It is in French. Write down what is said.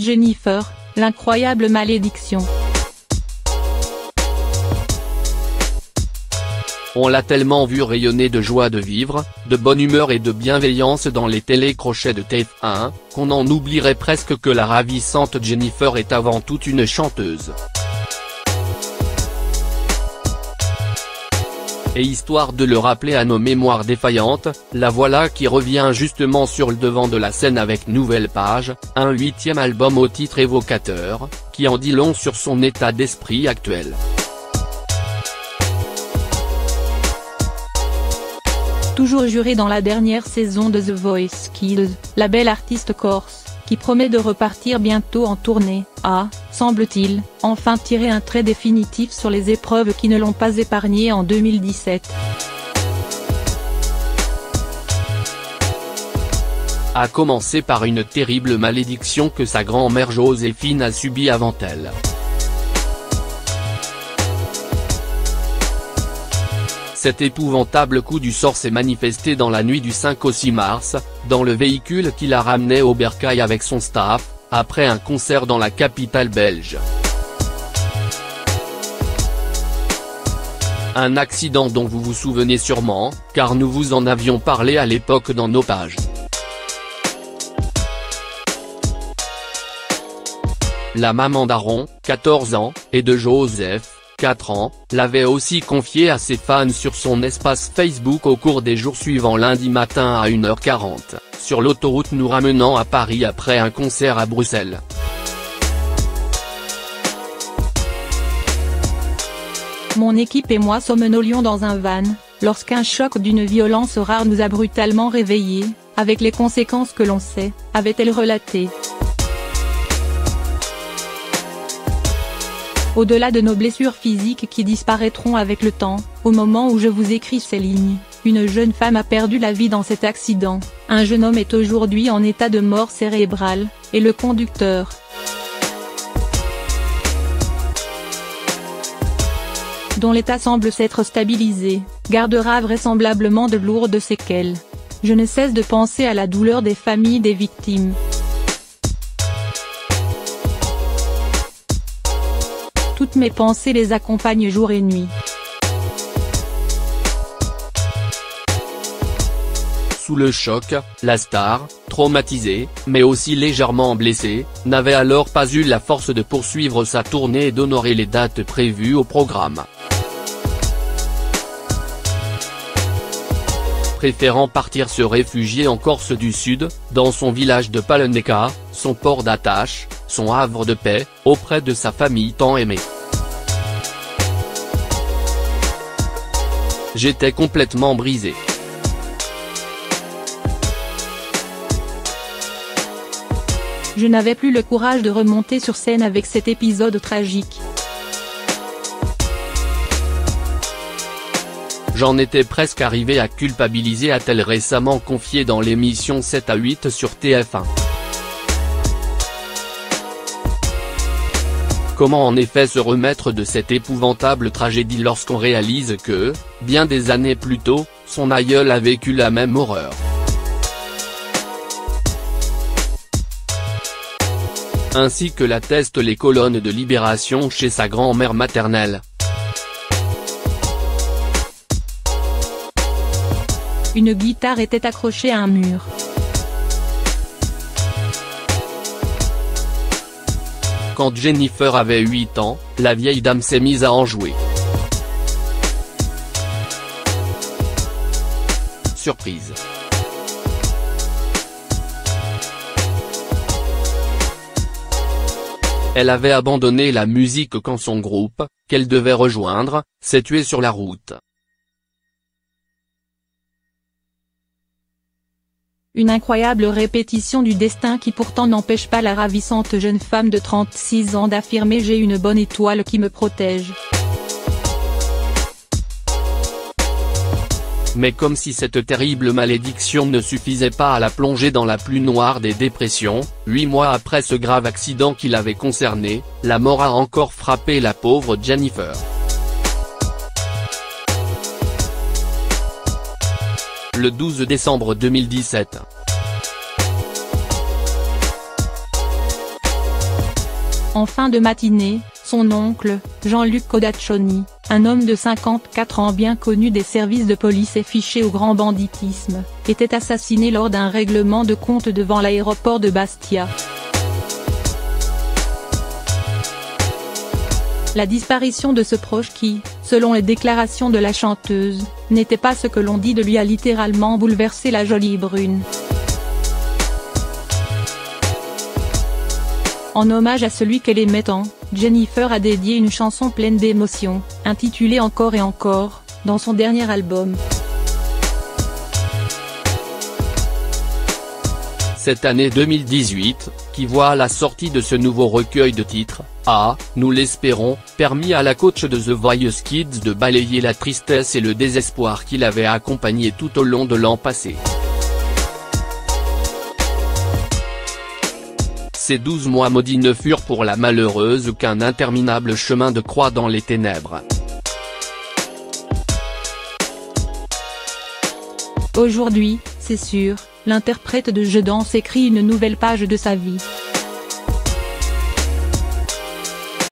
Jennifer, l'incroyable malédiction. On l'a tellement vu rayonner de joie de vivre, de bonne humeur et de bienveillance dans les télécrochets de TF1, qu'on en oublierait presque que la ravissante Jennifer est avant tout une chanteuse. Et histoire de le rappeler à nos mémoires défaillantes, la voilà qui revient justement sur le devant de la scène avec Nouvelle Page, un 8e album au titre évocateur, qui en dit long sur son état d'esprit actuel. Toujours jurée dans la dernière saison de The Voice Kids, la belle artiste corse, qui promet de repartir bientôt en tournée, a, semble-t-il, enfin tiré un trait définitif sur les épreuves qui ne l'ont pas épargnée en 2017. A commencer par une terrible malédiction que sa grand-mère Joséphine a subie avant elle. Cet épouvantable coup du sort s'est manifesté dans la nuit du 5 au 6 mars, dans le véhicule qui la ramenait au Bercail avec son staff, après un concert dans la capitale belge. Un accident dont vous vous souvenez sûrement, car nous vous en avions parlé à l'époque dans nos pages. La maman d'Aaron, 14 ans, et de Joseph, 4 ans, l'avait aussi confié à ses fans sur son espace Facebook au cours des jours suivants lundi matin à 1h40, sur l'autoroute nous ramenant à Paris après un concert à Bruxelles. Mon équipe et moi somnolions dans un van, lorsqu'un choc d'une violence rare nous a brutalement réveillés, avec les conséquences que l'on sait, avait-elle relaté. Au-delà de nos blessures physiques qui disparaîtront avec le temps, au moment où je vous écris ces lignes, une jeune femme a perdu la vie dans cet accident, un jeune homme est aujourd'hui en état de mort cérébrale, et le conducteur, dont l'état semble s'être stabilisé, gardera vraisemblablement de lourdes séquelles. Je ne cesse de penser à la douleur des familles des victimes. Toutes mes pensées les accompagnent jour et nuit. Sous le choc, la star, traumatisée, mais aussi légèrement blessée, n'avait alors pas eu la force de poursuivre sa tournée et d'honorer les dates prévues au programme. Préférant partir se réfugier en Corse du Sud, dans son village de Palleneca, son port d'attache, son havre de paix, auprès de sa famille tant aimée. J'étais complètement brisé. Je n'avais plus le courage de remonter sur scène avec cet épisode tragique. J'en étais presque arrivé à culpabiliser, a-t-elle récemment confié dans l'émission 7 à 8 sur TF1. Comment en effet se remettre de cette épouvantable tragédie lorsqu'on réalise que, bien des années plus tôt, son aïeul a vécu la même horreur. Ainsi que l'attestent les colonnes de Libération chez sa grand-mère maternelle. Une guitare était accrochée à un mur. Quand Jennifer avait 8 ans, la vieille dame s'est mise à en jouer. Surprise. Elle avait abandonné la musique quand son groupe, qu'elle devait rejoindre, s'est tué sur la route. Une incroyable répétition du destin qui pourtant n'empêche pas la ravissante jeune femme de 36 ans d'affirmer « J'ai une bonne étoile qui me protège ». Mais comme si cette terrible malédiction ne suffisait pas à la plonger dans la plus noire des dépressions, 8 mois après ce grave accident qui l'avait concernée, la mort a encore frappé la pauvre Jennifer. Le 12 décembre 2017. En fin de matinée, son oncle, Jean-Luc Codaccioni, un homme de 54 ans bien connu des services de police et fiché au grand banditisme, était assassiné lors d'un règlement de compte devant l'aéroport de Bastia. La disparition de ce proche qui, selon les déclarations de la chanteuse, n'était pas ce que l'on dit de lui a littéralement bouleversé la jolie brune. En hommage à celui qu'elle aimait tant, Jennifer a dédié une chanson pleine d'émotions, intitulée Encore et encore, dans son dernier album. Cette année 2018, qui voit la sortie de ce nouveau recueil de titres, a, nous l'espérons, permis à la coach de The Voice Kids de balayer la tristesse et le désespoir qui l'avait accompagné tout au long de l'an passé. Ces 12 mois maudits ne furent pour la malheureuse qu'un interminable chemin de croix dans les ténèbres. Aujourd'hui, c'est sûr, l'interprète de Je danse écrit une nouvelle page de sa vie.